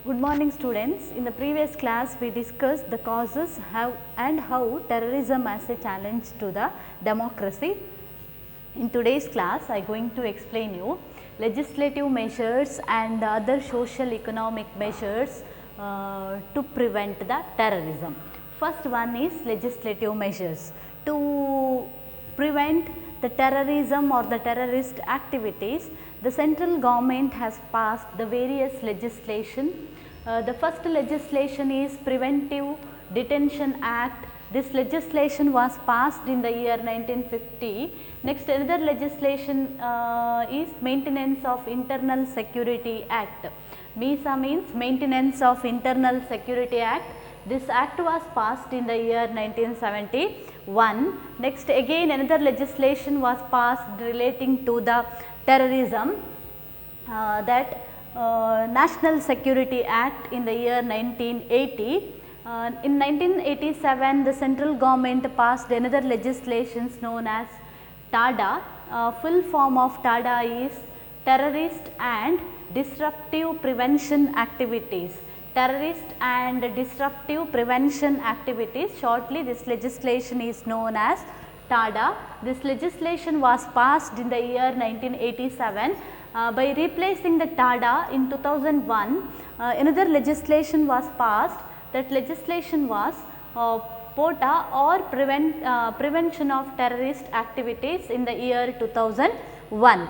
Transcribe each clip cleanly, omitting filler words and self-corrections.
Good morning students. In the previous class we discussed the causes how terrorism as a challenge to the democracy. In today's class I am going to explain you legislative measures and other social economic measures to prevent the terrorism. First one is legislative measures. To prevent the terrorism or the terrorist activities, the central government has passed the various legislation. The first legislation is Preventive Detention Act. This legislation was passed in the year 1950. Next, another legislation is Maintenance of Internal Security Act. MISA means Maintenance of Internal Security Act. This act was passed in the year 1971. Next, again another legislation was passed relating to the terrorism, National Security Act in the year 1980. In 1987, the central government passed another legislations known as TADA. Full form of TADA is Terrorist and Disruptive Prevention Activities. Terrorist and Disruptive Prevention Activities. Shortly, this legislation is known as TADA. This legislation was passed in the year 1987. By replacing the TADA in 2001, another legislation was passed. That legislation was POTA or Prevention of Terrorist Activities in the year 2001.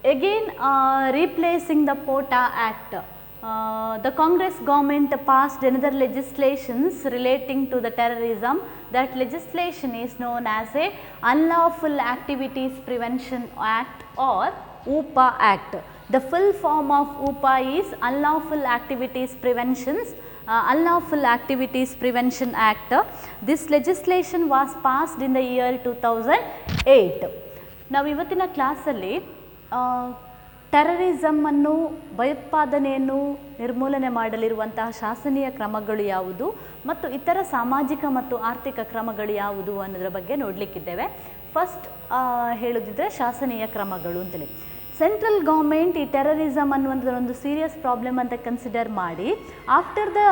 Again replacing the POTA Act, the Congress government passed another legislations relating to the terrorism. That legislation is known as a Unlawful Activities Prevention Act or UPA Act. The full form of UPA is Unlawful Activities Unlawful Activities Prevention Act. This legislation was passed in the year 2008. ನಾವು ಇವತ್ತಿನ ಕ್ಲಾಸಲ್ಲಿ terrorism ಅನ್ನು ಭಯೋತ್ಪಾದನೆಯನ್ನು ನಿರ್ಮೂಲನೆ ಮಾಡಲಿರುವಂತಹ ಶಾಸನೀಯ ಕ್ರಮಗಳು ಯಾವುದು ಮತ್ತು ಇತರ ಸಾಮಾಜಿಕ ಮತ್ತು ಆರ್ಥಿಕ ಕ್ರಮಗಳು ಯಾವುದು ಅನ್ನೋದರ ಬಗ್ಗೆ ನೋಡಲಿಕ್ಕಿದ್ದೇವೆ. ಫಸ್ಟ್ ಹೇಳೋದಿದ್ರೆ ಶಾಸನೀಯ ಕ್ರಮಗಳು ಅಂತೇಳಿ. ಸೆಂಟ್ರಲ್ ಗೌರ್ಮೆಂಟ್ ಈ ಟೆರರಿಸಮ್ ಅನ್ನುವಂಥದ್ದು ಒಂದು ಸೀರಿಯಸ್ ಪ್ರಾಬ್ಲಮ್ ಅಂತ ಕನ್ಸಿಡರ್ ಮಾಡಿ after the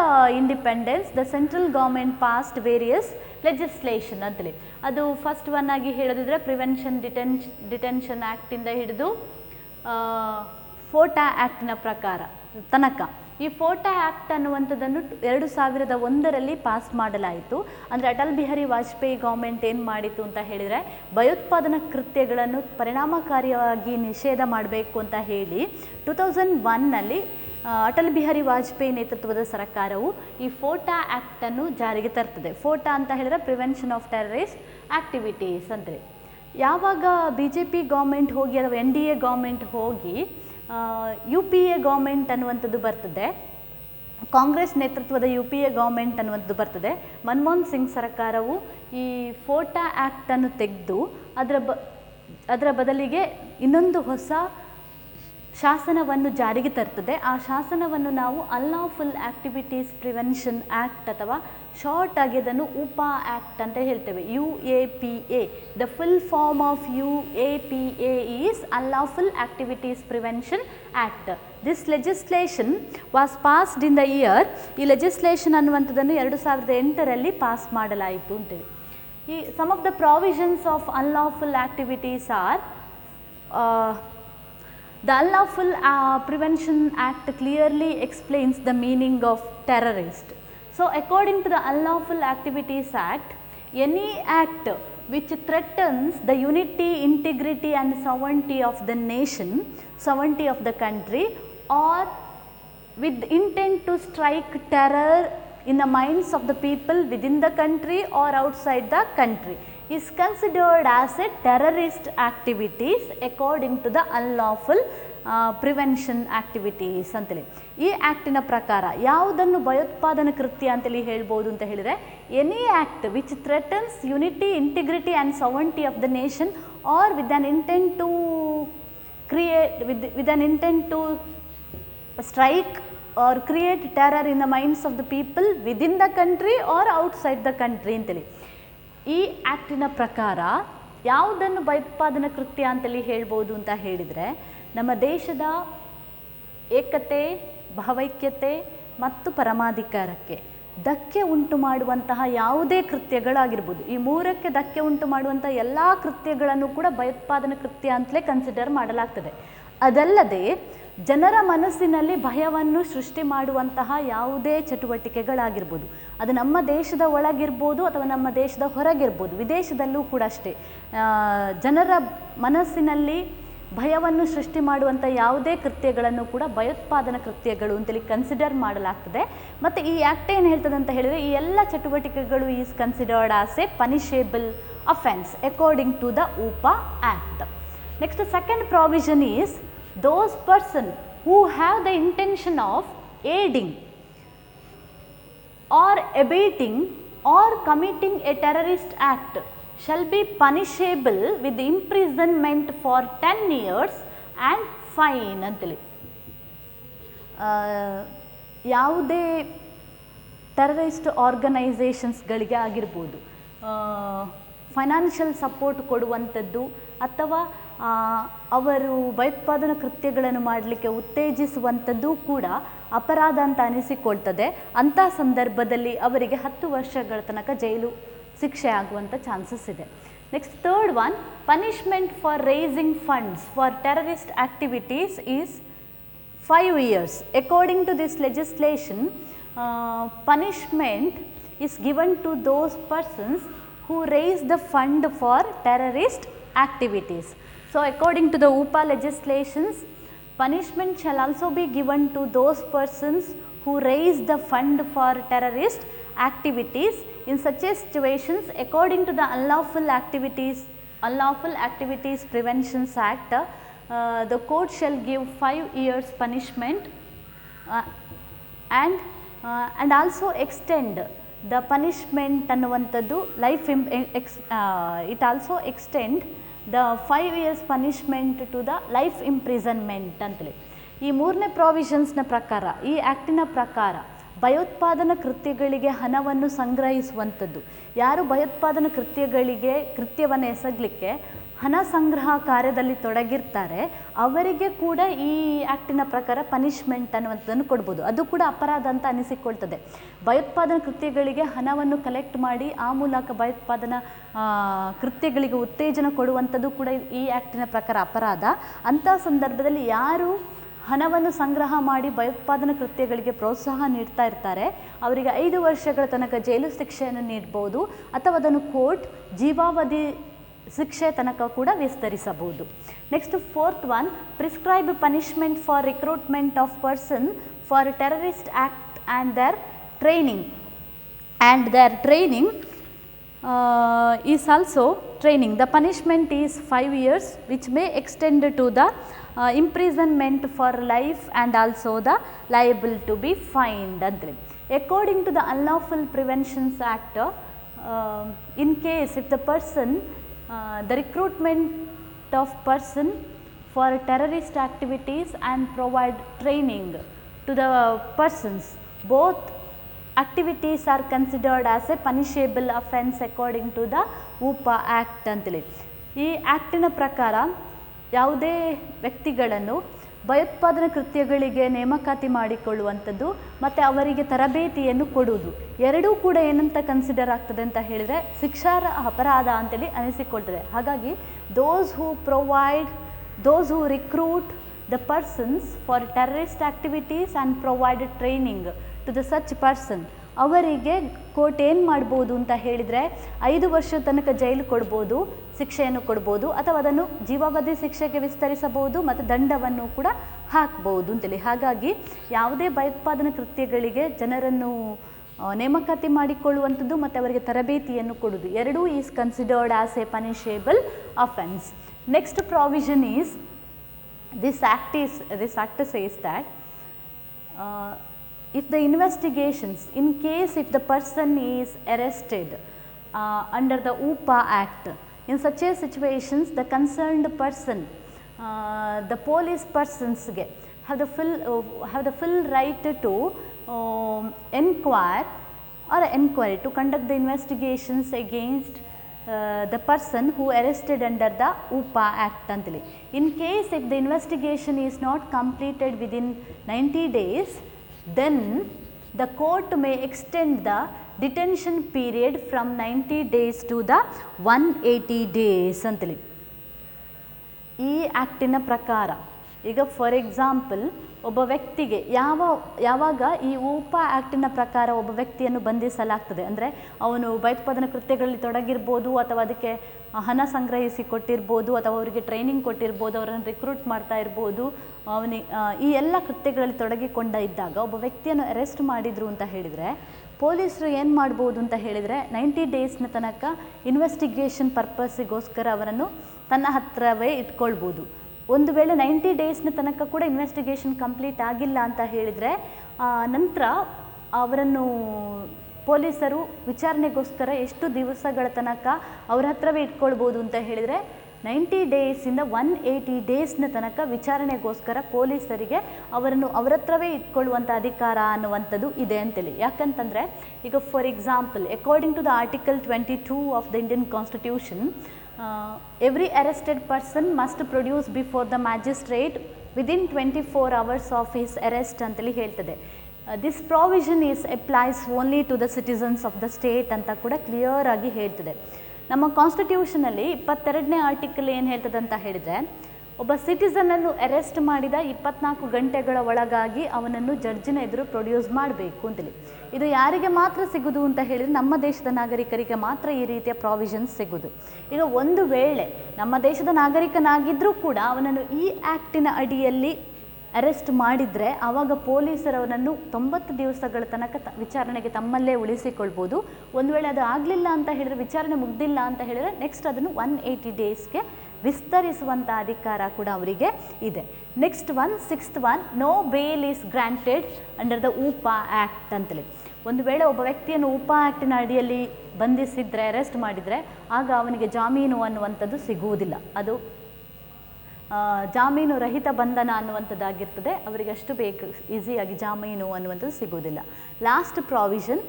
independence the central government passed various legislation ಅಂತೇಳಿ. ಅದು ಫಸ್ಟ್ ಒನ್ ಆಗಿ ಹೇಳೋದಿದ್ರೆ ಪ್ರಿವೆನ್ಷನ್ ಡಿಟೆನ್ಷನ್ ಆ್ಯಕ್ಟಿಂದ ಹಿಡಿದು ಫೋಟಾ ಆ್ಯಕ್ಟ್ನ ಪ್ರಕಾರ ತನಕ. ಈ ಫೋಟಾ ಆ್ಯಕ್ಟ್ ಅನ್ನುವಂಥದ್ದನ್ನು 2001ರಲ್ಲಿ ಪಾಸ್ ಮಾಡಲಾಯಿತು. ಅಂದರೆ ಅಟಲ್ ಬಿಹಾರಿ ವಾಜಪೇಯಿ ಗೌರ್ಮೆಂಟ್ ಏನು ಮಾಡಿತು ಅಂತ ಹೇಳಿದರೆ ಭಯೋತ್ಪಾದನಾ ಕೃತ್ಯಗಳನ್ನು ಪರಿಣಾಮಕಾರಿಯಾಗಿ ನಿಷೇಧ ಮಾಡಬೇಕು ಅಂತ ಹೇಳಿ 2001ನಲ್ಲಿ ಅಟಲ್ ಬಿಹಾರಿ ವಾಜಪೇಯಿ ನೇತೃತ್ವದ ಸರ್ಕಾರವು ಈ ಫೋಟಾ ಆ್ಯಕ್ಟನ್ನು ಜಾರಿಗೆ ತರ್ತದೆ. ಫೋಟಾ ಅಂತ ಹೇಳಿದರೆ ಪ್ರಿವೆನ್ಷನ್ ಆಫ್ ಟೆರರಿಸ್ಟ್ ಆ್ಯಕ್ಟಿವಿಟೀಸ್ ಅಂತೇಳಿ. ಯಾವಾಗ BJP ಗೌರ್ಮೆಂಟ್ ಹೋಗಿ ಅಥವಾ NDA ಗೌರ್ಮೆಂಟ್ ಹೋಗಿ UPA ಗೌರ್ಮೆಂಟ್ ಅನ್ನುವಂಥದ್ದು ಬರ್ತದೆ, ಕಾಂಗ್ರೆಸ್ ನೇತೃತ್ವದ UPA ಗೌರ್ಮೆಂಟ್ ಅನ್ನುವಂಥದ್ದು ಬರ್ತದೆ. ಮನಮೋಹನ್ ಸಿಂಗ್ ಸರ್ಕಾರವು ಈ ಫೋಟಾ ಆ್ಯಕ್ಟನ್ನು ತೆಗೆದು ಅದರ ಬದಲಿಗೆ ಇನ್ನೊಂದು ಹೊಸ ಶಾಸನವನ್ನು ಜಾರಿಗೆ ತರ್ತದೆ. ಆ ಶಾಸನವನ್ನು ನಾವು ಅನ್ಲಾಫುಲ್ ಆ್ಯಕ್ಟಿವಿಟೀಸ್ ಪ್ರಿವೆನ್ಷನ್ ಆ್ಯಕ್ಟ್ ಅಥವಾ ಶಾರ್ಟ್ ಆಗಿ ಅದನ್ನು UPA ಆ್ಯಕ್ಟ್ ಅಂತ ಹೇಳ್ತೇವೆ. UAPA. The full form of UAPA is unlawful activities prevention act. This legislation was passed in the year. ಈ ಲೆಜಿಸ್ಲೇಷನ್ ಅನ್ನುವಂಥದ್ದನ್ನು 2008ರಲ್ಲಿ ಪಾಸ್ ಮಾಡಲಾಯಿತು ಅಂತೇಳಿ. ಈ some of the provisions of unlawful activities are The Unlawful Prevention Act clearly explains the meaning of terrorist. So, according to the Unlawful Activities Act, any act which threatens the unity, integrity and sovereignty of the nation, sovereignty of the country, or with intent to strike terror in the minds of the people within the country or outside the country is considered as a terrorist activities according to the unlawful prevention activities ಅಂತೇಳಿ. ಈ ಆ್ಯಕ್ಟಿನ ಪ್ರಕಾರ ಯಾವುದನ್ನು ಭಯೋತ್ಪಾದನಾ ಕೃತ್ಯ ಅಂತೇಳಿ ಹೇಳ್ಬೋದು ಅಂತ ಹೇಳಿದರೆ any act which threatens unity, integrity and sovereignty of the nation or with an intent to create with an intent to strike or create terror in the minds of the people within the country or outside the country ಅಂತೇಳಿ. ಈ ಆ್ಯಕ್ಟಿನ ಪ್ರಕಾರ ಯಾವುದನ್ನು ಭಯೋತ್ಪಾದನಾ ಕೃತ್ಯ ಅಂತೇಳಿ ಹೇಳ್ಬೋದು ಅಂತ ಹೇಳಿದರೆ, ನಮ್ಮ ದೇಶದ ಏಕತೆ, ಭಾವೈಕ್ಯತೆ ಮತ್ತು ಪರಮಾಧಿಕಾರಕ್ಕೆ ಧಕ್ಕೆ ಉಂಟು ಮಾಡುವಂತಹ ಯಾವುದೇ ಕೃತ್ಯಗಳಾಗಿರ್ಬೋದು. ಈ ಮೂರಕ್ಕೆ ಧಕ್ಕೆ ಉಂಟು ಮಾಡುವಂಥ ಎಲ್ಲ ಕೃತ್ಯಗಳನ್ನು ಕೂಡ ಭಯೋತ್ಪಾದನಾ ಕೃತ್ಯ ಅಂತಲೇ ಕನ್ಸಿಡರ್ ಮಾಡಲಾಗ್ತದೆ. ಅದಲ್ಲದೆ ಜನರ ಮನಸ್ಸಿನಲ್ಲಿ ಭಯವನ್ನು ಸೃಷ್ಟಿ ಮಾಡುವಂತಹ ಯಾವುದೇ ಚಟುವಟಿಕೆಗಳಾಗಿರ್ಬೋದು, ಅದು ನಮ್ಮ ದೇಶದ ಒಳಗಿರ್ಬೋದು ಅಥವಾ ನಮ್ಮ ದೇಶದ ಹೊರಗಿರ್ಬೋದು, ವಿದೇಶದಲ್ಲೂ ಕೂಡ ಅಷ್ಟೇ, ಜನರ ಮನಸ್ಸಿನಲ್ಲಿ ಭಯವನ್ನು ಸೃಷ್ಟಿ ಮಾಡುವಂಥ ಯಾವುದೇ ಕೃತ್ಯಗಳನ್ನು ಕೂಡ ಭಯೋತ್ಪಾದನಾ ಕೃತ್ಯಗಳು ಅಂತೇಳಿ ಕನ್ಸಿಡರ್ ಮಾಡಲಾಗ್ತದೆ. ಮತ್ತು ಈ ಆ್ಯಕ್ಟ್ ಏನು ಹೇಳ್ತದೆ ಅಂತ ಹೇಳಿದರೆ, ಈ ಎಲ್ಲ ಚಟುವಟಿಕೆಗಳು is considered as a punishable offence according to the UPA act. Next second provision is those person who have the intention of aiding or abetting or committing a terrorist act shall be punishable with imprisonment for 10 years and fine ಅಂತೇಳಿ. ಯಾವುದೇ terrorist ಆರ್ಗನೈಸೇಷನ್ಸ್ಗಳಿಗೆ ಆಗಿರ್ಬೋದು, financial support ಕೊಡುವಂಥದ್ದು ಅಥವಾ ಅವರು ಭಯೋತ್ಪಾದನಾ ಕೃತ್ಯಗಳನ್ನು ಮಾಡಲಿಕ್ಕೆ ಉತ್ತೇಜಿಸುವಂಥದ್ದು ಕೂಡ ಅಪರಾಧ ಅಂತ ಅನಿಸಿಕೊಳ್ತದೆ. ಅಂಥ ಸಂದರ್ಭದಲ್ಲಿ ಅವರಿಗೆ 10 ವರ್ಷಗಳ ತನಕ ಜೈಲು ಶಿಕ್ಷೆ ಆಗುವಂಥ ಚಾನ್ಸಸ್ ಇದೆ. Next third one, punishment for raising funds for terrorist activities is 5 years. According to this legislation, punishment is given to those persons who raise the fund for terrorist activities. So according to the UPA legislations, punishment shall also be given to those persons who raise the fund for terrorist activities. In such a situations, according to the Unlawful Activities Preventions Act, the court shall give 5 years punishment and also extend the punishment ಅನ್ನುವಂಥದ್ದು it also extend the 5 years punishment to the life imprisonment ಅಂತೇಳಿ. ಈ ಮೂರನೇ ಪ್ರಾವಿಷನ್ಸ್ನ ಪ್ರಕಾರ, ಈ ಆ್ಯಕ್ಟಿನ ಪ್ರಕಾರ ಭಯೋತ್ಪಾದನಾ ಕೃತ್ಯಗಳಿಗೆ ಹಣವನ್ನು ಸಂಗ್ರಹಿಸುವಂಥದ್ದು, ಯಾರು ಭಯೋತ್ಪಾದನಾ ಕೃತ್ಯವನ್ನು ಎಸಗಲಿಕ್ಕೆ ಹಣ ಸಂಗ್ರಹ ಕಾರ್ಯದಲ್ಲಿ ತೊಡಗಿರ್ತಾರೆ ಅವರಿಗೆ ಕೂಡ ಈ ಆ್ಯಕ್ಟಿನ ಪ್ರಕಾರ ಪನಿಷ್ಮೆಂಟ್ ಅನ್ನುವಂಥದ್ದನ್ನು ಕೊಡ್ಬೋದು. ಅದು ಕೂಡ ಅಪರಾಧ ಅಂತ ಅನಿಸಿಕೊಳ್ತದೆ. ಭಯೋತ್ಪಾದನಾ ಕೃತ್ಯಗಳಿಗೆ ಹಣವನ್ನು ಕಲೆಕ್ಟ್ ಮಾಡಿ ಆ ಮೂಲಕ ಭಯೋತ್ಪಾದನಾ ಕೃತ್ಯಗಳಿಗೆ ಉತ್ತೇಜನ ಕೊಡುವಂಥದ್ದು ಕೂಡ ಈ ಆ್ಯಕ್ಟಿನ ಪ್ರಕಾರ ಅಪರಾಧ. ಅಂಥ ಸಂದರ್ಭದಲ್ಲಿ ಯಾರು ಹಣವನ್ನು ಸಂಗ್ರಹ ಮಾಡಿ ಭಯೋತ್ಪಾದನಾ ಕೃತ್ಯಗಳಿಗೆ ಪ್ರೋತ್ಸಾಹ ನೀಡ್ತಾ ಇರ್ತಾರೆ ಅವರಿಗೆ 5 ವರ್ಷಗಳ ತನಕ ಜೈಲು ಶಿಕ್ಷೆಯನ್ನು ನೀಡಬಹುದು ಅಥವಾ ಅದನ್ನು ಕೋರ್ಟ್ ಜೀವಾವಧಿ ಶಿಕ್ಷೆ ತನಕ ಕೂಡ ವಿಸ್ತರಿಸಬಹುದು. Next fourth one, prescribe punishment for recruitment of person for terrorist act and their training is also training. The punishment is 5 years which may extend to the imprisonment for life and also the liable to be fined andre. According to the Unlawful Preventions Act, in case if the person the recruitment of person for terrorist activities and provide training to the persons, both activities are considered as a punishable offense according to the UPA Act ಅಂತೇಳಿ. ಈ ಆ್ಯಕ್ಟಿನ ಪ್ರಕಾರ ಯಾವುದೇ ವ್ಯಕ್ತಿಗಳನ್ನು ಭಯೋತ್ಪಾದನಾ ಕೃತ್ಯಗಳಿಗೆ ನೇಮಕಾತಿ ಮಾಡಿಕೊಳ್ಳುವಂಥದ್ದು ಮತ್ತು ಅವರಿಗೆ ತರಬೇತಿಯನ್ನು ಕೊಡುವುದು ಎರಡೂ ಕೂಡ ಏನಂತ ಕನ್ಸಿಡರ್ ಆಗ್ತದೆ ಅಂತ ಹೇಳಿದರೆ ಶಿಕ್ಷಾರ್ಹ ಅಪರಾಧ ಅಂತೇಳಿ ಅನಿಸಿಕೊಳ್ತದೆ. ಹಾಗಾಗಿ those who recruit the persons for terrorist activities and provide training to the such person, ಅವರಿಗೆ ಕೋರ್ಟ್ ಏನು ಮಾಡ್ಬೋದು ಅಂತ ಹೇಳಿದರೆ 5 ವರ್ಷ ತನಕ ಜೈಲು ಕೊಡ್ಬೋದು, ಶಿಕ್ಷೆಯನ್ನು ಕೊಡ್ಬೋದು ಅಥವಾ ಅದನ್ನು ಜೀವಾವಧಿ ಶಿಕ್ಷೆಗೆ ವಿಸ್ತರಿಸಬಹುದು ಮತ್ತು ದಂಡವನ್ನು ಕೂಡ ಹಾಕ್ಬೋದು ಅಂತೇಳಿ. ಹಾಗಾಗಿ ಯಾವುದೇ ಭಯೋತ್ಪಾದನಾ ಕೃತ್ಯಗಳಿಗೆ ಜನರನ್ನು ನೇಮಕಾತಿ ಮಾಡಿಕೊಳ್ಳುವಂಥದ್ದು ಮತ್ತು ಅವರಿಗೆ ತರಬೇತಿಯನ್ನು ಕೊಡುವುದು ಎರಡೂ is considered as a punishable offence. Next provision is this act says that if the investigations, in case if the person is arrested under the UPA Act, in such a situations the concerned person, the police persons have the full right to inquire to conduct the investigations against the person who arrested under the UAPA act ಅಂತೇಳಿ. In case if the investigation is not completed within 90 days, then the court may extend the detention period from 90 days to the 180 days ಅಂತೇಳಿ. ಈ ಆ್ಯಕ್ಟಿನ ಪ್ರಕಾರ ಈಗ for example ಒಬ್ಬ ವ್ಯಕ್ತಿಗೆ ಯಾವಾಗ ಈ ಉಪಾ ಆ್ಯಕ್ಟಿನ ಪ್ರಕಾರ ಒಬ್ಬ ವ್ಯಕ್ತಿಯನ್ನು ಬಂಧಿಸಲಾಗ್ತದೆ, ಅಂದರೆ ಅವನು ಭಯೋತ್ಪಾದನಾ ಕೃತ್ಯಗಳಲ್ಲಿ ತೊಡಗಿರ್ಬೋದು, ಅಥವಾ ಅದಕ್ಕೆ ಹಣ ಸಂಗ್ರಹಿಸಿ ಕೊಟ್ಟಿರ್ಬೋದು, ಅಥವಾ ಅವರಿಗೆ ಟ್ರೈನಿಂಗ್ ಕೊಟ್ಟಿರ್ಬೋದು, ಅವರನ್ನು ರಿಕ್ರೂಟ್ ಮಾಡ್ತಾ ಇರ್ಬೋದು, ಈ ಎಲ್ಲ ಕೃತ್ಯಗಳಲ್ಲಿ ತೊಡಗಿಕೊಂಡ ಇದ್ದಾಗ ಒಬ್ಬ ವ್ಯಕ್ತಿಯನ್ನು ಅರೆಸ್ಟ್ ಮಾಡಿದರು ಅಂತ ಹೇಳಿದರೆ ಪೊಲೀಸರು ಏನು ಮಾಡ್ಬೋದು ಅಂತ ಹೇಳಿದರೆ 90 days ತನಕ ಇನ್ವೆಸ್ಟಿಗೇಷನ್ ಪರ್ಪಸ್ಸಿಗೋಸ್ಕರ ಅವರನ್ನು ತನ್ನ ಹತ್ತಿರವೇ ಇಟ್ಕೊಳ್ಬೋದು. ಒಂದು ವೇಳೆ 90 days ತನಕ ಕೂಡ ಇನ್ವೆಸ್ಟಿಗೇಷನ್ ಕಂಪ್ಲೀಟ್ ಆಗಿಲ್ಲ ಅಂತ ಹೇಳಿದರೆ ನಂತರ ಅವರನ್ನು ಪೊಲೀಸರು ವಿಚಾರಣೆಗೋಸ್ಕರ ಎಷ್ಟು ದಿವಸಗಳ ತನಕ ಅವರ ಹತ್ರವೇ ಇಟ್ಕೊಳ್ಬೋದು ಅಂತ ಹೇಳಿದರೆ 90 days 180 days ತನಕ ವಿಚಾರಣೆಗೋಸ್ಕರ ಪೊಲೀಸರಿಗೆ ಅವರನ್ನು ಅವರ ಹತ್ರವೇ ಇಟ್ಕೊಳ್ಳುವಂಥ ಅಧಿಕಾರ ಅನ್ನುವಂಥದ್ದು ಇದೆ ಅಂತೇಳಿ. ಯಾಕಂತಂದರೆ ಈಗ for example according to the article 22 of the Indian constitution, every arrested person must produce before the magistrate within 24 hours of his arrest ಅಂತೇಳಿ ಹೇಳ್ತದೆ. This provision applies only to the citizens of the state ಅಂತ ಕೂಡ clear ಆಗಿ ಹೇಳ್ತದೆ. ನಮ್ಮ ಕಾನ್ಸ್ಟಿಟ್ಯೂಷನಲ್ಲಿ 22ನೇ article ಏನು ಹೇಳ್ತದೆ ಅಂತ ಹೇಳಿದರೆ, ಒಬ್ಬ ಸಿಟಿಸನನ್ನು ಅರೆಸ್ಟ್ ಮಾಡಿದ 24 ಗಂಟೆಗಳ ಒಳಗಾಗಿ ಅವನನ್ನು ಜಡ್ಜಿನ ಎದುರು ಪ್ರೊಡ್ಯೂಸ್ ಮಾಡಬೇಕು ಅಂತೇಳಿ. ಇದು ಯಾರಿಗೆ ಮಾತ್ರ ಸಿಗೋದು ಅಂತ ಹೇಳಿದರೆ ನಮ್ಮ ದೇಶದ ನಾಗರಿಕರಿಗೆ ಮಾತ್ರ ಈ ರೀತಿಯ ಪ್ರಾವಿಷನ್ಸ್ ಸಿಗೋದು. ಈಗ ಒಂದು ವೇಳೆ ನಮ್ಮ ದೇಶದ ನಾಗರಿಕನಾಗಿದ್ದರೂ ಕೂಡ ಅವನನ್ನು ಈ ಆ್ಯಕ್ಟಿನ ಅಡಿಯಲ್ಲಿ ಅರೆಸ್ಟ್ ಮಾಡಿದರೆ ಆವಾಗ ಪೊಲೀಸರವನನ್ನು 90 ದಿವಸಗಳ ತನಕ ವಿಚಾರಣೆಗೆ ತಮ್ಮಲ್ಲೇ ಉಳಿಸಿಕೊಳ್ಬೋದು. ಒಂದು ವೇಳೆ ಅದು ಆಗಲಿಲ್ಲ ಅಂತ ಹೇಳಿದರೆ, ವಿಚಾರಣೆ ಮುಗ್ದಿಲ್ಲ ಅಂತ ಹೇಳಿದರೆ ನೆಕ್ಸ್ಟ್ ಅದನ್ನು 180 daysಗೆ ವಿಸ್ತರಿಸುವಂಥ ಅಧಿಕಾರ ಕೂಡ ಅವರಿಗೆ ಇದೆ. Next one 6th one, no bail is granted under the UAPA act ಅಂತೇಳಿ. ಒಂದು ವೇಳೆ ಒಬ್ಬ ವ್ಯಕ್ತಿಯನ್ನು ಉಪಾ ಆ್ಯಕ್ಟಿನ ಅಡಿಯಲ್ಲಿ ಬಂಧಿಸಿದರೆ, ಅರೆಸ್ಟ್ ಮಾಡಿದರೆ, ಆಗ ಅವನಿಗೆ ಜಾಮೀನು ಅನ್ನುವಂಥದ್ದು ಸಿಗುವುದಿಲ್ಲ. ಅದು ಜಾಮೀನು ರಹಿತ ಬಂಧನ ಅನ್ನುವಂಥದ್ದಾಗಿರ್ತದೆ. ಅವರಿಗೆ ಅಷ್ಟು ಈಸಿಯಾಗಿ ಜಾಮೀನು ಅನ್ನುವಂಥದ್ದು ಸಿಗುವುದಿಲ್ಲ. Last provision,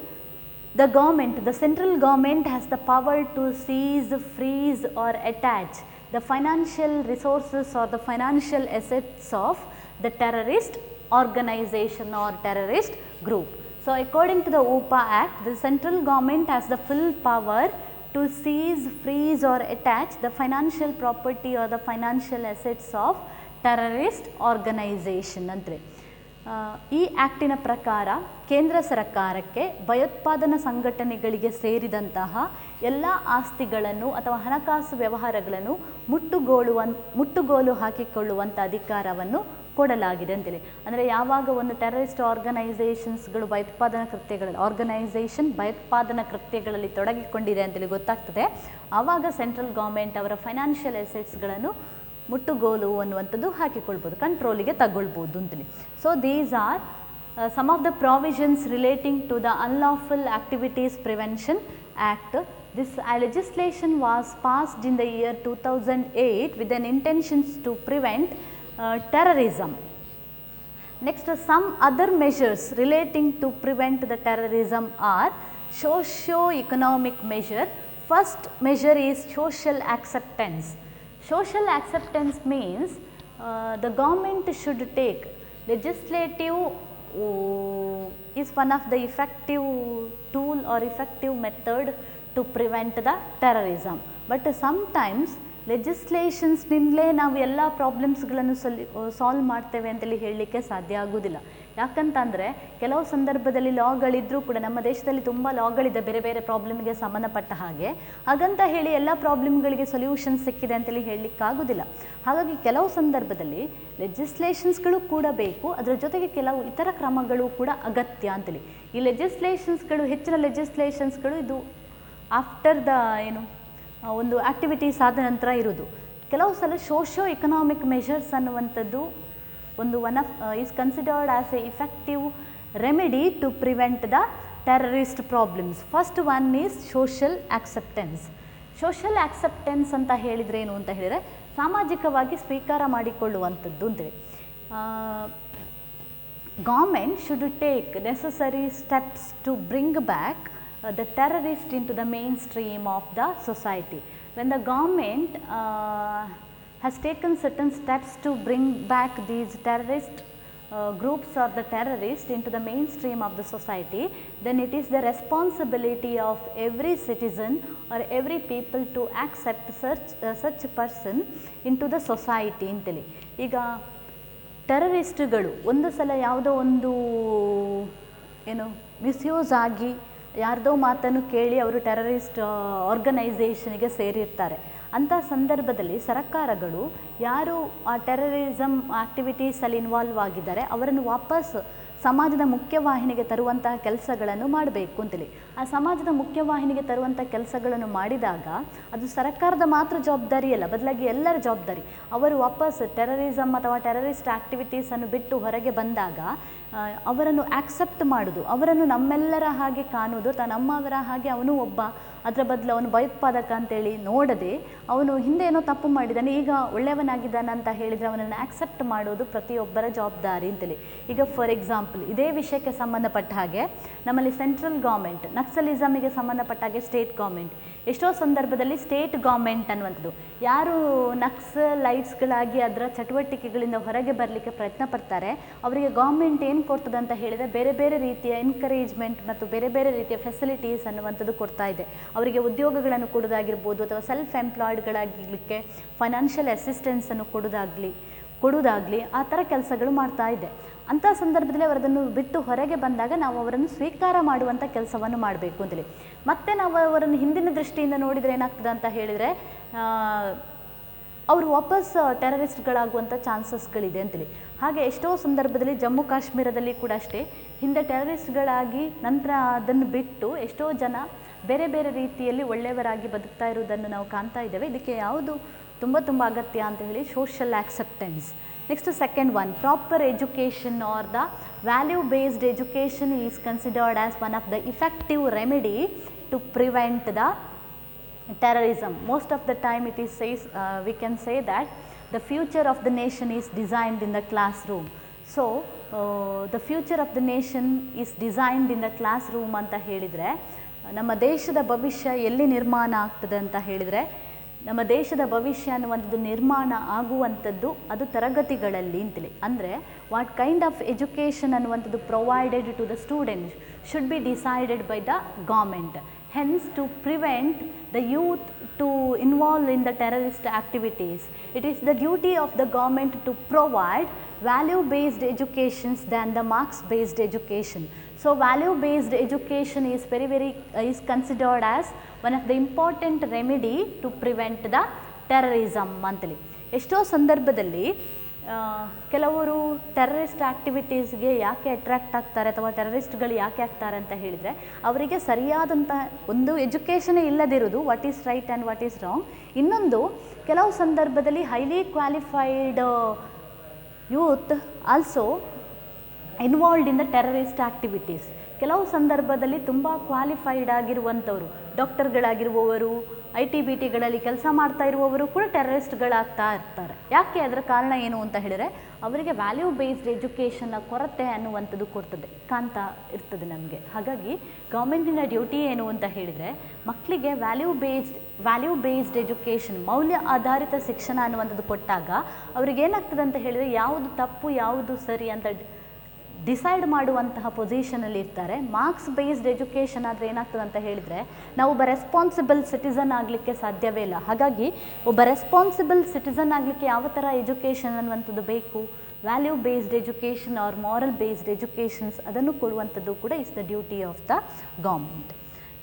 the central government has the power to seize, freeze or attach the financial resources or the financial assets of the terrorist organization or terrorist group. So according to the UPA Act, the central government has the full power to seize, freeze or attach the financial property or the financial assets of terrorist organization ಅಂದರೆ. ಈ ಆ್ಯಕ್ಟಿನ ಪ್ರಕಾರ ಕೇಂದ್ರ ಸರ್ಕಾರಕ್ಕೆ ಭಯೋತ್ಪಾದನಾ ಸಂಘಟನೆಗಳಿಗೆ ಸೇರಿದಂತಹ ಎಲ್ಲ ಆಸ್ತಿಗಳನ್ನು ಅಥವಾ ಹಣಕಾಸು ವ್ಯವಹಾರಗಳನ್ನು ಮುಟ್ಟುಗೋಲು ಹಾಕಿಕೊಳ್ಳುವಂಥ ಅಧಿಕಾರವನ್ನು ಕೊಡಲಾಗಿದೆ ಅಂತೇಳಿ. ಅಂದರೆ ಯಾವಾಗ ಒಂದು ಟೆರರಿಸ್ಟ್ ಆರ್ಗನೈಸೇಷನ್ಸ್ಗಳು ಭಯೋತ್ಪಾದನಾ ಕೃತ್ಯಗಳಲ್ಲಿ ತೊಡಗಿಕೊಂಡಿದೆ ಅಂತೇಳಿ ಗೊತ್ತಾಗ್ತದೆ, ಆವಾಗ ಸೆಂಟ್ರಲ್ ಗೌರ್ಮೆಂಟ್ ಅವರ ಫೈನಾನ್ಷಿಯಲ್ ಅಸೆಟ್ಸ್ಗಳನ್ನು ಮುಟ್ಟುಗೋಲು ಅನ್ನುವಂಥದ್ದು ಹಾಕಿಕೊಳ್ಬೋದು, ಕಂಟ್ರೋಲಿಗೆ ತಗೊಳ್ಬೋದು ಅಂತೇಳಿ. So these are some of the provisions relating to the unlawful activities prevention act. This legislation was passed in the year 2008 with an intentions to prevent terrorism. Next, some other measures relating to prevent the terrorism are socio-economic measure. First measure is social acceptance. Social acceptance means the government should take legislative is one of the effective tool or effective method to prevent the terrorism. But sometimes ಲೆಜಿಸ್ಲೇಷನ್ಸ್ನಿಂದಲೇ ನಾವು ಎಲ್ಲ ಪ್ರಾಬ್ಲಮ್ಸ್ಗಳನ್ನು solve ಮಾಡ್ತೇವೆ ಅಂತೇಳಿ ಹೇಳಲಿಕ್ಕೆ ಸಾಧ್ಯ ಆಗೋದಿಲ್ಲ. ಯಾಕಂತಂದರೆ ಕೆಲವು ಸಂದರ್ಭದಲ್ಲಿ ಲಾಗಳಿದ್ದರೂ ಕೂಡ, ನಮ್ಮ ದೇಶದಲ್ಲಿ ತುಂಬ ಲಾಗಳಿದೆ ಬೇರೆ ಬೇರೆ ಪ್ರಾಬ್ಲಮ್ಗೆ ಸಂಬಂಧಪಟ್ಟ ಹಾಗಂತ ಹೇಳಿ ಎಲ್ಲ ಪ್ರಾಬ್ಲಮ್ಗಳಿಗೆ ಸೊಲ್ಯೂಷನ್ ಸಿಕ್ಕಿದೆ ಅಂತೇಳಿ ಹೇಳಲಿಕ್ಕಾಗೋದಿಲ್ಲ. ಹಾಗಾಗಿ ಕೆಲವು ಸಂದರ್ಭದಲ್ಲಿ ಲೆಜಿಸ್ಲೇಷನ್ಸ್ಗಳು ಕೂಡ ಬೇಕು, ಅದರ ಜೊತೆಗೆ ಕೆಲವು ಇತರ ಕ್ರಮಗಳು ಕೂಡ ಅಗತ್ಯ ಅಂತೇಳಿ. ಈ ಲೆಜಿಸ್ಲೇಷನ್ಸ್ಗಳು, ಹೆಚ್ಚಿನ ಲೆಜಿಸ್ಲೇಷನ್ಸ್ಗಳು ಇದು ಆಫ್ಟರ್ ದ ಒಂದು ಆ್ಯಕ್ಟಿವಿಟೀಸ್ ಆದ ನಂತರ ಇರೋದು. ಕೆಲವು ಸಲ ಸೋಷಿಯೋ ಎಕನಾಮಿಕ್ ಮೆಷರ್ಸ್ ಅನ್ನುವಂಥದ್ದು ಒಂದು is considered as a effective remedy to prevent the terrorist problems. First one is social acceptance. Social acceptance ಅಂತ ಹೇಳಿದರೆ ಏನು ಅಂತ ಹೇಳಿದರೆ, ಸಾಮಾಜಿಕವಾಗಿ ಸ್ವೀಕಾರ ಮಾಡಿಕೊಳ್ಳುವಂಥದ್ದು ಅಂತೇಳಿ. Government should take necessary steps to bring back the terrorist into the mainstream of the society. When the government has taken certain steps to bring back these terrorist groups or the terrorists into the mainstream of the society, then it is the responsibility of every citizen or every people to accept such person into the society ಅಂತೇಳಿ. ಈಗ ಟೆರರಿಸ್ಟ್ಗಳು ಒಂದು ಸಲ ಯಾವುದೋ ಒಂದು ಏನು misuse ಆಗಿ ಯಾರ್ದೋ ಮಾತನ್ನು ಕೇಳಿ ಅವರು ಟೆರರಿಸ್ಟ್ ಆರ್ಗನೈಸೇಷನ್ಗೆ ಸೇರಿರ್ತಾರೆ. ಅಂಥ ಸಂದರ್ಭದಲ್ಲಿ ಸರ್ಕಾರಗಳು ಯಾರು ಆ ಟೆರರಿಸಮ್ ಆ್ಯಕ್ಟಿವಿಟೀಸಲ್ಲಿ ಇನ್ವಾಲ್ವ್ ಆಗಿದ್ದಾರೆ ಅವರನ್ನು ವಾಪಸ್ ಸಮಾಜದ ಮುಖ್ಯವಾಹಿನಿಗೆ ತರುವಂತಹ ಕೆಲಸಗಳನ್ನು ಮಾಡಬೇಕು ಅಂತೇಳಿ. ಆ ಸಮಾಜದ ಮುಖ್ಯವಾಹಿನಿಗೆ ತರುವಂಥ ಕೆಲಸಗಳನ್ನು ಮಾಡಿದಾಗ ಅದು ಸರ್ಕಾರದ ಮಾತ್ರ ಜವಾಬ್ದಾರಿ ಅಲ್ಲ, ಬದಲಾಗಿ ಎಲ್ಲರ ಜವಾಬ್ದಾರಿ. ಅವರು ವಾಪಸ್ ಟೆರರಿಸಮ್ ಅಥವಾ ಟೆರರಿಸ್ಟ್ ಆ್ಯಕ್ಟಿವಿಟೀಸನ್ನು ಬಿಟ್ಟು ಹೊರಗೆ ಬಂದಾಗ ಅವರನ್ನು ಆಕ್ಸೆಪ್ಟ್ ಮಾಡೋದು, ಅವರನ್ನು ನಮ್ಮೆಲ್ಲರ ಹಾಗೆ ಕಾಣೋದು, ನಮ್ಮವರ ಹಾಗೆ ಅವನು ಒಬ್ಬ, ಅದರ ಬದಲು ಅವನು ಭಯೋತ್ಪಾದಕ ಅಂತೇಳಿ ನೋಡದೆ ಅವನು ಹಿಂದೆ ಏನೋ ತಪ್ಪು ಮಾಡಿದ್ದಾನೆ ಈಗ ಒಳ್ಳೆಯವನಾಗಿದ್ದಾನೆ ಅಂತ ಹೇಳಿದರೆ ಅವನನ್ನು ಆಕ್ಸೆಪ್ಟ್ ಮಾಡೋದು ಪ್ರತಿಯೊಬ್ಬರ ಜವಾಬ್ದಾರಿ ಅಂತೇಳಿ. ಈಗ ಫಾರ್ ಎಕ್ಸಾಂಪಲ್ ಇದೇ ವಿಷಯಕ್ಕೆ ಸಂಬಂಧಪಟ್ಟ ಹಾಗೆ ನಮ್ಮಲ್ಲಿ ಸೆಂಟ್ರಲ್ ಗೌರ್ಮೆಂಟ್, ನಕ್ಸಲಿಸಮಿಗೆ ಸಂಬಂಧಪಟ್ಟ ಹಾಗೆ ಸ್ಟೇಟ್ ಗೌರ್ಮೆಂಟ್, ಎಷ್ಟೋ ಸಂದರ್ಭದಲ್ಲಿ ಸ್ಟೇಟ್ ಗೌರ್ಮೆಂಟ್ ಅನ್ನುವಂಥದ್ದು ಯಾರು ನಕ್ಸಲೈಟ್ಸ್ಗಳಾಗಿ ಅದರ ಚಟುವಟಿಕೆಗಳಿಂದ ಹೊರಗೆ ಬರಲಿಕ್ಕೆ ಪ್ರಯತ್ನ ಪಡ್ತಾರೆ ಅವರಿಗೆ ಗೌರ್ಮೆಂಟ್ ಏನು ಕೊಡ್ತದೆ ಅಂತ ಹೇಳಿದರೆ ಬೇರೆ ಬೇರೆ ರೀತಿಯ ಎನ್ಕರೇಜ್ಮೆಂಟ್ ಮತ್ತು ಬೇರೆ ಬೇರೆ ರೀತಿಯ ಫೆಸಿಲಿಟೀಸ್ ಅನ್ನುವಂಥದ್ದು ಕೊಡ್ತಾ ಇದೆ. ಅವರಿಗೆ ಉದ್ಯೋಗಗಳನ್ನು ಕೊಡೋದಾಗಿರ್ಬೋದು ಅಥವಾ ಸೆಲ್ಫ್ ಎಂಪ್ಲಾಯ್ಡ್ಗಳಾಗಲಿಕ್ಕೆ ಫೈನಾನ್ಷಿಯಲ್ ಅಸಿಸ್ಟೆನ್ಸನ್ನು ಕೊಡೋದಾಗಲಿ ಆ ಥರ ಕೆಲಸಗಳು ಮಾಡ್ತಾ ಇದೆ. ಅಂಥ ಸಂದರ್ಭದಲ್ಲಿ ಅವರದನ್ನು ಬಿಟ್ಟು ಹೊರಗೆ ಬಂದಾಗ ನಾವು ಅವರನ್ನು ಸ್ವೀಕಾರ ಮಾಡುವಂಥ ಕೆಲಸವನ್ನು ಮಾಡಬೇಕು ಅಂತೇಳಿ. ಮತ್ತು ನಾವು ಅವರನ್ನು ಹಿಂದಿನ ದೃಷ್ಟಿಯಿಂದ ನೋಡಿದರೆ ಏನಾಗ್ತದೆ ಅಂತ ಹೇಳಿದರೆ ಅವರು ವಾಪಸ್ ಟೆರರಿಸ್ಟ್ಗಳಾಗುವಂಥ ಚಾನ್ಸಸ್ಗಳಿದೆ ಅಂತೇಳಿ. ಹಾಗೆ ಎಷ್ಟೋ ಸಂದರ್ಭದಲ್ಲಿ ಜಮ್ಮು ಕಾಶ್ಮೀರದಲ್ಲಿ ಕೂಡ ಅಷ್ಟೇ ಹಿಂದೆ ಟೆರರಿಸ್ಟ್ಗಳಾಗಿ ನಂತರ ಅದನ್ನು ಬಿಟ್ಟು ಎಷ್ಟೋ ಜನ ಬೇರೆ ಬೇರೆ ರೀತಿಯಲ್ಲಿ ಒಳ್ಳೆಯವರಾಗಿ ಬದುಕ್ತಾ ಇರೋದನ್ನು ನಾವು ಕಾಣ್ತಾ ಇದ್ದೇವೆ. ಇದಕ್ಕೆ ಯಾವುದು ತುಂಬ ಅಗತ್ಯ ಅಂತ ಹೇಳಿ social acceptance. Next second one, proper education or the value based education is considered as one of the effective remedy to prevent the terrorism. Most of the time it is says we can say that the future of the nation is designed in the classroom. So the future of the nation is designed in the classroom ಅಂತ ಹೇಳಿದರೆ ನಮ್ಮ ದೇಶದ ಭವಿಷ್ಯ ಎಲ್ಲಿ ನಿರ್ಮಾಣ ಆಗ್ತದೆ ಅಂತ ಹೇಳಿದರೆ ನಮ್ಮ ದೇಶದ ಭವಿಷ್ಯ ಅನ್ನುವಂಥದ್ದು ನಿರ್ಮಾಣ ಆಗುವಂಥದ್ದು ಅದು ತರಗತಿಗಳಲ್ಲಿ ಅಂತೇಳಿ. ಅಂದರೆ ವಾಟ್ ಕೈಂಡ್ ಆಫ್ ಎಜುಕೇಷನ್ ಅನ್ನುವಂಥದ್ದು provided to the students should be decided by the government. Hence, to prevent the youth to involve in the terrorist activities, it is the duty of the government to provide value-based educations than the marks-based education. So, value-based education is is considered as one of the important remedy to prevent the terrorism ಅಂತೇಳಿ. ಎಷ್ಟೋ ಸಂದರ್ಭದಲ್ಲಿ ಕೆಲವರು terrorist ಆ್ಯಕ್ಟಿವಿಟೀಸ್ಗೆ ಯಾಕೆ attract ಆಗ್ತಾರೆ ಅಥವಾ ಟೆರರಿಸ್ಟ್ಗಳು ಯಾಕೆ ಆಗ್ತಾರೆ ಅಂತ ಹೇಳಿದರೆ ಅವರಿಗೆ ಸರಿಯಾದಂಥ ಒಂದು ಎಜುಕೇಷನೇ ಇಲ್ಲದಿರೋದು, what is right and what is wrong. ಇನ್ನೊಂದು ಕೆಲವು ಸಂದರ್ಭದಲ್ಲಿ highly qualified youth also involved in the terrorist activities. ಕೆಲವು ಸಂದರ್ಭದಲ್ಲಿ ತುಂಬ ಕ್ವಾಲಿಫೈಡ್ ಆಗಿರುವಂಥವರು, ಡಾಕ್ಟರ್ಗಳಾಗಿರುವವರು, ITBTಗಳಲ್ಲಿ ಕೆಲಸ ಮಾಡ್ತಾ ಇರುವವರು ಕೂಡ ಟೆರರಿಸ್ಟ್ಗಳಾಗ್ತಾ ಇರ್ತಾರೆ. ಯಾಕೆ? ಅದರ ಕಾರಣ ಏನು ಅಂತ ಹೇಳಿದರೆ ಅವರಿಗೆ ವ್ಯಾಲ್ಯೂ ಬೇಸ್ಡ್ ಎಜುಕೇಷನ್ನ ಕೊರತೆ ಅನ್ನುವಂಥದ್ದು ಕಾಣ್ತಾ ಇರ್ತದೆ ನಮಗೆ. ಹಾಗಾಗಿ ಗೌರ್ಮೆಂಟಿನ ಡ್ಯೂಟಿ ಏನು ಅಂತ ಹೇಳಿದರೆ ಮಕ್ಕಳಿಗೆ ವ್ಯಾಲ್ಯೂ ಬೇಸ್ಡ್ ಎಜುಕೇಷನ್, ಮೌಲ್ಯ ಆಧಾರಿತ ಶಿಕ್ಷಣ ಅನ್ನುವಂಥದ್ದು ಕೊಟ್ಟಾಗ ಅವ್ರಿಗೇನಾಗ್ತದೆ ಅಂತ ಹೇಳಿದರೆ ಯಾವುದು ತಪ್ಪು ಯಾವುದು ಸರಿ ಅಂತ ಡಿಸೈಡ್ ಮಾಡುವಂತಹ ಪೊಸಿಷನಲ್ಲಿ ಇರ್ತಾರೆ. ಮಾರ್ಕ್ಸ್ ಬೇಸ್ಡ್ ಎಜುಕೇಷನ್ ಆದರೆ ಏನಾಗ್ತದೆ ಅಂತ ಹೇಳಿದರೆ ನಾವು ಒಬ್ಬ ರೆಸ್ಪಾನ್ಸಿಬಲ್ ಸಿಟಿಸನ್ ಆಗಲಿಕ್ಕೆ ಸಾಧ್ಯವೇ ಇಲ್ಲ. ಹಾಗಾಗಿ ಒಬ್ಬ ರೆಸ್ಪಾನ್ಸಿಬಲ್ ಸಿಟಿಸನ್ ಆಗಲಿಕ್ಕೆ ಯಾವ ಥರ ಎಜುಕೇಷನ್ ಅನ್ನುವಂಥದ್ದು ಬೇಕು, value based education or moral based educations ಅದನ್ನು ಕೊಡುವಂಥದ್ದು ಕೂಡ is the duty of the government.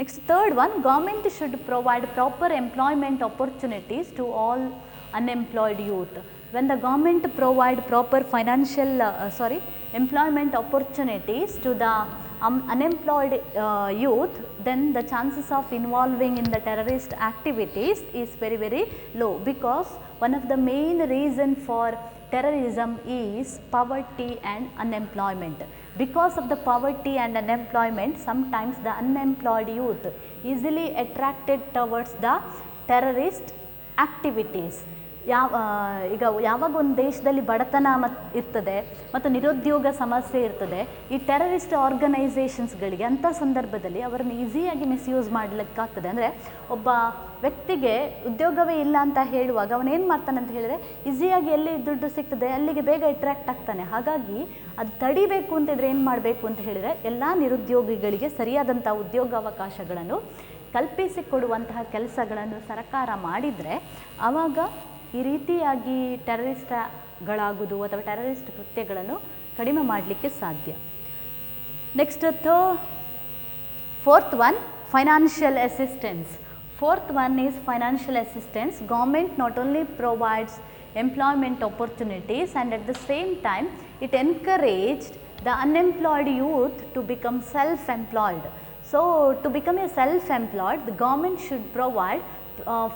Next third one, government should provide proper employment opportunities to all unemployed youth. When the government provide proper employment opportunities to the unemployed youth, then the chances of involving in the terrorist activities is very low, because one of the main reason for terrorism is poverty and unemployment. Because of the poverty and unemployment, sometimes the unemployed youth easily attracted towards the terrorist activities. ಈಗ ಯಾವಾಗ ಒಂದು ದೇಶದಲ್ಲಿ ಬಡತನ ಇರ್ತದೆ ಮತ್ತು ನಿರುದ್ಯೋಗ ಸಮಸ್ಯೆ ಇರ್ತದೆ, ಈ ಟೆರರಿಸ್ಟ್ ಆರ್ಗನೈಸೇಷನ್ಸ್ಗಳಿಗೆ ಅಂಥ ಸಂದರ್ಭದಲ್ಲಿ ಅವರನ್ನು ಈಸಿಯಾಗಿ ಮಿಸ್ಯೂಸ್ ಮಾಡಲಿಕ್ಕಾಗ್ತದೆ. ಅಂದರೆ ಒಬ್ಬ ವ್ಯಕ್ತಿಗೆ ಉದ್ಯೋಗವೇ ಇಲ್ಲ ಅಂತ ಹೇಳುವಾಗ ಅವನೇನು ಮಾಡ್ತಾನೆ ಅಂತ ಹೇಳಿದರೆ, ಈಸಿಯಾಗಿ ಎಲ್ಲಿ ದುಡ್ಡು ಸಿಗ್ತದೆ ಅಲ್ಲಿಗೆ ಬೇಗ ಅಟ್ರ್ಯಾಕ್ಟ್ ಆಗ್ತಾನೆ. ಹಾಗಾಗಿ ಅದು ತಡಿಬೇಕು ಅಂತಿದ್ರೆ ಏನು ಮಾಡಬೇಕು ಅಂತ ಹೇಳಿದರೆ, ಎಲ್ಲ ನಿರುದ್ಯೋಗಿಗಳಿಗೆ ಸರಿಯಾದಂಥ ಉದ್ಯೋಗಾವಕಾಶಗಳನ್ನು ಕಲ್ಪಿಸಿಕೊಡುವಂತಹ ಕೆಲಸಗಳನ್ನು ಸರ್ಕಾರ ಮಾಡಿದರೆ ಆವಾಗ ಈ ರೀತಿಯಾಗಿ ಟೆರರಿಸ್ಟ್ಗಳಾಗೋದು ಅಥವಾ ಟೆರರಿಸ್ಟ್ ಕೃತ್ಯಗಳನ್ನು ಕಡಿಮೆ ಮಾಡಲಿಕ್ಕೆ ಸಾಧ್ಯ. Next fourth one, financial assistance. Fourth one is financial assistance. Government not only provides employment opportunities and at the same time it encouraged the unemployed youth to become self-employed. So to become a self-employed, the government should provide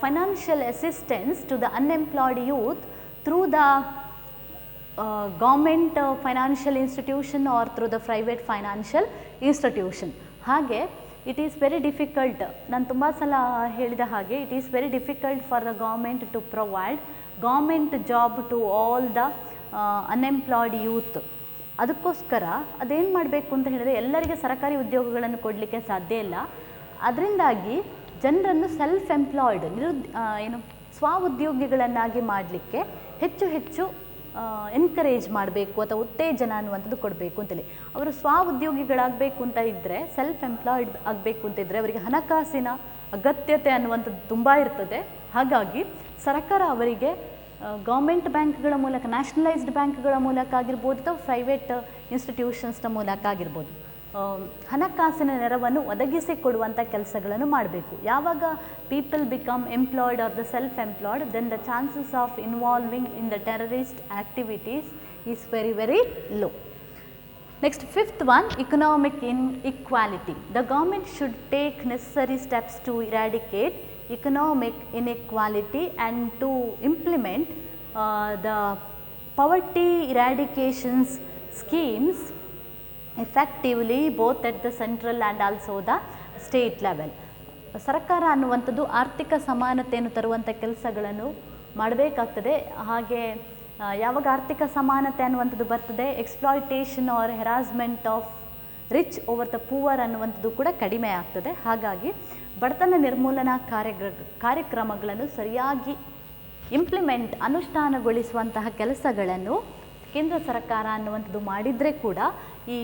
financial assistance to the unemployed youth through the government financial institution or through the private financial institution. ಹಾಗೆ it is very difficult, ನಾನು ತುಂಬ ಸಲ ಹೇಳಿದ ಹಾಗೆ, it is very difficult for the government to provide government job to all the unemployed youth. ಅದಕ್ಕೋಸ್ಕರ ಅದೇನು ಮಾಡಬೇಕು ಅಂತ ಹೇಳಿದರೆ, ಎಲ್ಲರಿಗೆ ಸರ್ಕಾರಿ ಉದ್ಯೋಗಗಳನ್ನು ಕೊಡಲಿಕ್ಕೆ ಸಾಧ್ಯ ಇಲ್ಲ. ಅದರಿಂದಾಗಿ ಜನರನ್ನು ಸೆಲ್ಫ್ ಎಂಪ್ಲಾಯ್ಡ್ ಸ್ವ ಉದ್ಯೋಗಿಗಳನ್ನಾಗಿ ಮಾಡಲಿಕ್ಕೆ ಹೆಚ್ಚು ಹೆಚ್ಚು ಎನ್ಕರೇಜ್ ಮಾಡಬೇಕು ಅಥವಾ ಉತ್ತೇಜನ ಅನ್ನುವಂಥದ್ದು ಕೊಡಬೇಕು ಅಂತೇಳಿ. ಅವರು ಸ್ವ ಉದ್ಯೋಗಿಗಳಾಗಬೇಕು ಅಂತ ಇದ್ದರೆ, ಸೆಲ್ಫ್ ಎಂಪ್ಲಾಯ್ಡ್ ಆಗಬೇಕು ಅಂತ ಇದ್ದರೆ ಅವರಿಗೆ ಹಣಕಾಸಿನ ಅಗತ್ಯತೆ ಅನ್ನುವಂಥದ್ದು ತುಂಬ ಇರ್ತದೆ. ಹಾಗಾಗಿ ಸರ್ಕಾರ ಅವರಿಗೆ ಗೌರ್ಮೆಂಟ್ ಬ್ಯಾಂಕ್ಗಳ ಮೂಲಕ, ನ್ಯಾಷನಲೈಸ್ಡ್ ಬ್ಯಾಂಕ್ಗಳ ಮೂಲಕ ಆಗಿರ್ಬೋದು ಅಥವಾ ಪ್ರೈವೇಟ್ ಇನ್ಸ್ಟಿಟ್ಯೂಷನ್ಸ್ನ ಮೂಲಕ ಆಗಿರ್ಬೋದು, ಹಣಕಾಸಿನ ನೆರವನ್ನು ಒದಗಿಸಿಕೊಡುವಂಥ ಕೆಲಸಗಳನ್ನು ಮಾಡಬೇಕು. ಯಾವಾಗ people become employed or the self employed, then the chances of involving in the terrorist activities is very very low. Next, fifth one, economic inequality. The government should take necessary steps to eradicate economic inequality and to implement the poverty eradication schemes effectively both at the central and also the state level. ಸರ್ಕಾರ ಅನ್ನುವಂಥದ್ದು ಆರ್ಥಿಕ ಸಮಾನತೆಯನ್ನು ತರುವಂಥ ಕೆಲಸಗಳನ್ನು ಮಾಡಬೇಕಾಗ್ತದೆ. ಹಾಗೆ ಯಾವಾಗ ಆರ್ಥಿಕ ಸಮಾನತೆ ಅನ್ನುವಂಥದ್ದು ಬರ್ತದೆ, exploitation or harassment of rich over the poor ಅನ್ನುವಂಥದ್ದು ಕೂಡ ಕಡಿಮೆ ಆಗ್ತದೆ. ಹಾಗಾಗಿ ಬಡತನ ನಿರ್ಮೂಲನಾ ಕಾರ್ಯಕ್ರಮಗಳನ್ನು ಸರಿಯಾಗಿ ಅನುಷ್ಠಾನಗೊಳಿಸುವಂತಹ ಕೆಲಸಗಳನ್ನು ಕೇಂದ್ರ ಸರ್ಕಾರ ಅನ್ನುವಂಥದ್ದು ಮಾಡಿದರೆ ಕೂಡ ಈ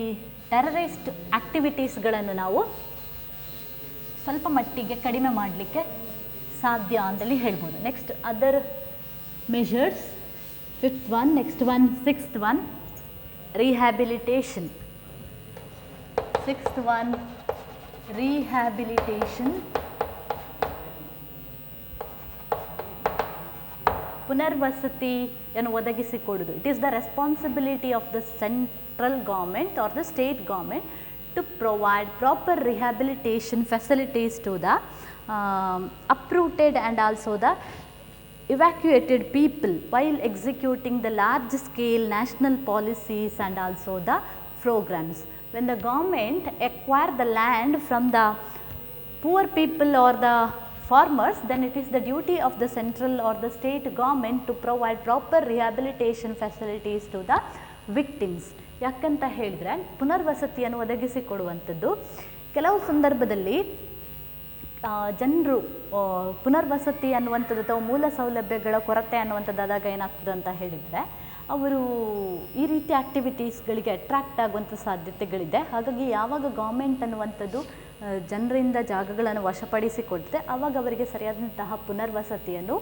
ಟೆರರಿಸ್ಟ್ ಆ್ಯಕ್ಟಿವಿಟೀಸ್ಗಳನ್ನು ನಾವು ಸ್ವಲ್ಪ ಮಟ್ಟಿಗೆ ಕಡಿಮೆ ಮಾಡಲಿಕ್ಕೆ ಸಾಧ್ಯ ಅಂತೇಳಿ ಹೇಳ್ಬೋದು. Next other measures, fifth one. Next one, sixth one, rehabilitation. Sixth one, rehabilitation. ಪುನರ್ವಸತಿಯನ್ನು ಒದಗಿಸಿಕೊಡುವುದು. It is the responsibility of the central government or the state government to provide proper rehabilitation facilities to the uprooted and also the evacuated people while executing the large scale national policies and also the programs. When the government acquire the land from the poor people or the farmers, then it is the duty of the central or the state government to provide proper rehabilitation facilities to the victims. ಯಾಕಂತ ಹೇಳಿದರೆ ಪುನರ್ವಸತಿಯನ್ನು ಒದಗಿಸಿಕೊಡುವಂಥದ್ದು ಕೆಲವು ಸಂದರ್ಭದಲ್ಲಿ ಜನರು ಪುನರ್ವಸತಿ ಅನ್ನುವಂಥದ್ದು ಅಥವಾ ಮೂಲ ಸೌಲಭ್ಯಗಳ ಕೊರತೆ ಅನ್ನುವಂಥದ್ದಾದಾಗ ಏನಾಗ್ತದೆ ಅಂತ ಹೇಳಿದರೆ ಅವರು ಈ ರೀತಿ ಆ್ಯಕ್ಟಿವಿಟೀಸ್ಗಳಿಗೆ ಅಟ್ರ್ಯಾಕ್ಟ್ ಆಗುವಂಥ ಸಾಧ್ಯತೆಗಳಿದೆ. ಹಾಗಾಗಿ ಯಾವಾಗ ಗೌರ್ಮೆಂಟ್ ಅನ್ನುವಂಥದ್ದು ಜನರಿಂದ ಜಾಗಗಳನ್ನು ವಶಪಡಿಸಿಕೊಡ್ತದೆ ಆವಾಗ ಅವರಿಗೆ ಸರಿಯಾದಂತಹ ಪುನರ್ವಸತಿಯನ್ನು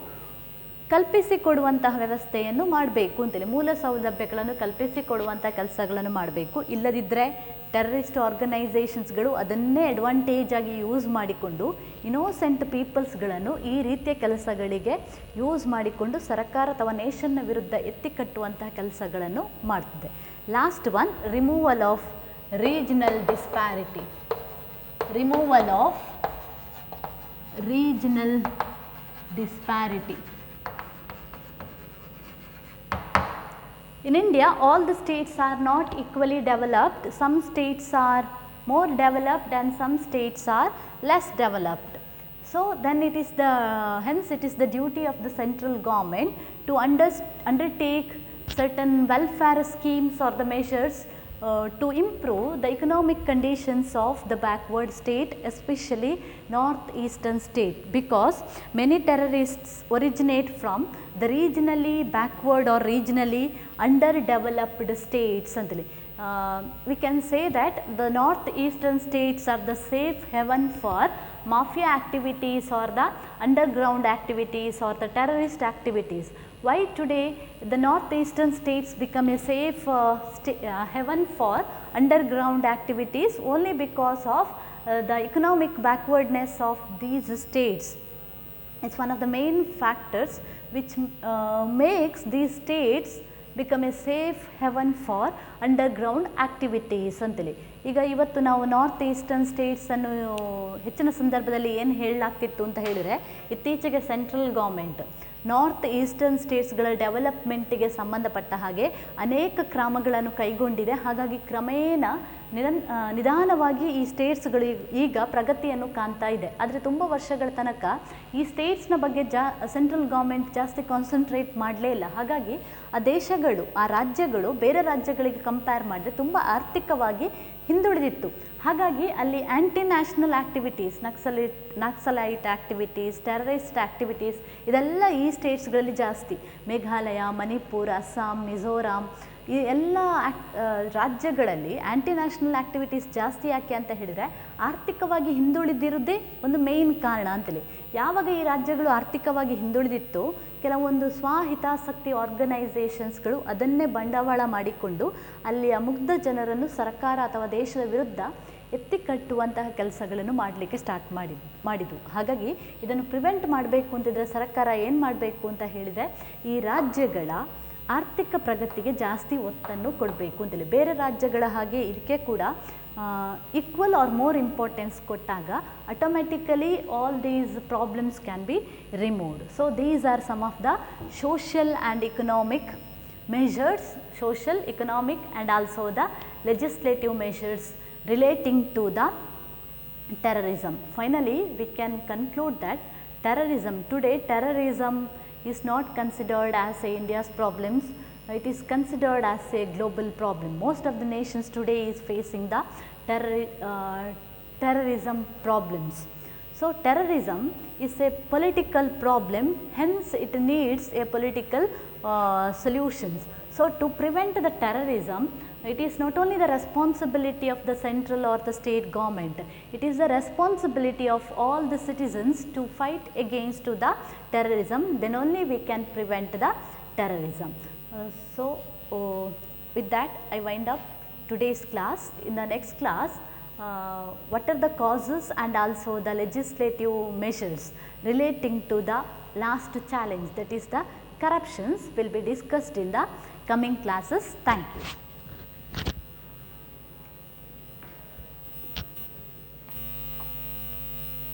ಕಲ್ಪಿಸಿಕೊಡುವಂತಹ ವ್ಯವಸ್ಥೆಯನ್ನು ಮಾಡಬೇಕು ಅಂತೇಳಿ, ಮೂಲ ಸೌಲಭ್ಯಗಳನ್ನು ಕಲ್ಪಿಸಿಕೊಡುವಂಥ ಕೆಲಸಗಳನ್ನು ಮಾಡಬೇಕು. ಇಲ್ಲದಿದ್ದರೆ ಟೆರರಿಸ್ಟ್ ಆರ್ಗನೈಸೇಷನ್ಸ್ಗಳು ಅದನ್ನೇ ಅಡ್ವಾಂಟೇಜ್ ಆಗಿ ಯೂಸ್ ಮಾಡಿಕೊಂಡು ಇನ್ನೋಸೆಂಟ್ ಪೀಪಲ್ಸ್ಗಳನ್ನು ಈ ರೀತಿಯ ಕೆಲಸಗಳಿಗೆ ಯೂಸ್ ಮಾಡಿಕೊಂಡು ಸರ್ಕಾರ ಅಥವಾ ನೇಷನ್ನ ವಿರುದ್ಧ ಎತ್ತಿಕಟ್ಟುವಂತಹ ಕೆಲಸಗಳನ್ನು ಮಾಡ್ತದೆ. Last one, removal of regional disparity. Removal of regional disparity. In India, all the states are not equally developed. Some states are more developed and some states are less developed. So then hence it is the duty of the central government to undertake certain welfare schemes or the measures to improve the economic conditions of the backward state, especially northeastern state, because many terrorists originate from the regionally backward or regionally underdeveloped states antali. We can say that the northeastern states are the safe haven for mafia activities or the underground activities or the terrorist activities. Why today the northeastern states become a safe haven for underground activities? Only because of the economic backwardness of these states. It's one of the main factors which makes these states become a safe haven for underground activities ಅಂತೇಳಿ. ಈಗ ಇವತ್ತು ನಾವು north eastern ಸ್ಟೇಟ್ಸನ್ನು ಹೆಚ್ಚಿನ ಸಂದರ್ಭದಲ್ಲಿ ಏನು ಹೇಳಲಾಗ್ತಿತ್ತು ಅಂತ ಹೇಳಿದರೆ, ಇತ್ತೀಚೆಗೆ ಸೆಂಟ್ರಲ್ ಗೌರ್ಮೆಂಟ್ ನಾರ್ತ್ ಈಸ್ಟರ್ನ್ ಸ್ಟೇಟ್ಸ್ಗಳ ಡೆವಲಪ್ಮೆಂಟಿಗೆ ಸಂಬಂಧಪಟ್ಟ ಹಾಗೆ ಅನೇಕ ಕ್ರಮಗಳನ್ನು ಕೈಗೊಂಡಿದೆ. ಹಾಗಾಗಿ ಕ್ರಮೇಣ ನಿಧಾನವಾಗಿ ಈ ಸ್ಟೇಟ್ಸ್ಗಳು ಈಗ ಪ್ರಗತಿಯನ್ನು ಕಾಣ್ತಾ ಇದೆ. ಆದರೆ ತುಂಬ ವರ್ಷಗಳ ತನಕ ಈ ಸ್ಟೇಟ್ಸ್ನ ಬಗ್ಗೆ ಸೆಂಟ್ರಲ್ ಗೌರ್ಮೆಂಟ್ ಜಾಸ್ತಿ ಕಾನ್ಸಂಟ್ರೇಟ್ ಮಾಡಲೇ ಇಲ್ಲ. ಹಾಗಾಗಿ ಆ ದೇಶಗಳು, ಆ ರಾಜ್ಯಗಳು ಬೇರೆ ರಾಜ್ಯಗಳಿಗೆ ಕಂಪೇರ್ ಮಾಡಿದ್ರೆ ತುಂಬ ಆರ್ಥಿಕವಾಗಿ ಹಿಂದುಳಿದಿತ್ತು. ಹಾಗಾಗಿ ಅಲ್ಲಿ anti national activities, Naxalite activities, terrorist activities ಇದೆಲ್ಲ ಈ ಸ್ಟೇಟ್ಸ್ಗಳಲ್ಲಿ ಜಾಸ್ತಿ. ಮೇಘಾಲಯ, ಮಣಿಪುರ್, ಅಸ್ಸಾಂ, ಮಿಜೋರಾಂ ಈ ಎಲ್ಲ ರಾಜ್ಯಗಳಲ್ಲಿ ಆ್ಯಂಟಿ ನ್ಯಾಷನಲ್ ಆ್ಯಕ್ಟಿವಿಟೀಸ್ ಜಾಸ್ತಿ ಯಾಕೆ ಅಂತ ಹೇಳಿದರೆ, ಆರ್ಥಿಕವಾಗಿ ಹಿಂದುಳಿದಿರೋದೇ ಒಂದು ಮೇಯ್ನ್ ಕಾರಣ ಅಂತೇಳಿ. ಯಾವಾಗ ಈ ರಾಜ್ಯಗಳು ಆರ್ಥಿಕವಾಗಿ ಹಿಂದುಳಿದಿತ್ತು, ಕೆಲವೊಂದು ಸ್ವಹಿತಾಸಕ್ತಿ ಆರ್ಗನೈಸೇಷನ್ಸ್ಗಳು ಅದನ್ನೇ ಬಂಡವಾಳ ಮಾಡಿಕೊಂಡು ಅಲ್ಲಿಯ ಮುಗ್ಧ ಜನರನ್ನು ಸರ್ಕಾರ ಅಥವಾ ದೇಶದ ವಿರುದ್ಧ ಎತ್ತಿ ಕಟ್ಟುವಂತಹ ಕೆಲಸಗಳನ್ನು ಮಾಡಲಿಕ್ಕೆ ಸ್ಟಾರ್ಟ್ ಮಾಡಿದ್ವು. ಹಾಗಾಗಿ ಇದನ್ನು ಪ್ರಿವೆಂಟ್ ಮಾಡಬೇಕು ಅಂತಿದ್ರೆ ಸರ್ಕಾರ ಏನು ಮಾಡಬೇಕು ಅಂತ ಹೇಳಿದರೆ, ಈ ರಾಜ್ಯಗಳ ಆರ್ಥಿಕ ಪ್ರಗತಿಗೆ ಜಾಸ್ತಿ ಒತ್ತನ್ನು ಕೊಡಬೇಕು ಅಂತೇಳಿ. ಬೇರೆ ರಾಜ್ಯಗಳ ಹಾಗೆ ಇದಕ್ಕೆ ಕೂಡ ಈಕ್ವಲ್ ಆರ್ ಮೋರ್ ಇಂಪಾರ್ಟೆನ್ಸ್ ಕೊಟ್ಟಾಗ automatically all these problems can be removed. So these are some of the social and economic measures, social, economic and also the legislative measures relating to the terrorism. Finally, we can conclude that today terrorism is not considered as India's problems, it is considered as a global problem. Most of the nations today is facing the terrorism problems. So terrorism is a political problem, hence it needs a political solutions. So to prevent the terrorism, it is not only the responsibility of the central or the state government, it is the responsibility of all the citizens to fight against to the terrorism, then only we can prevent the terrorism. With that I wind up today's class. In the next class, what are the causes and also the legislative measures relating to the last challenge, that is the corruptions, will be discussed in the coming classes. Thank you.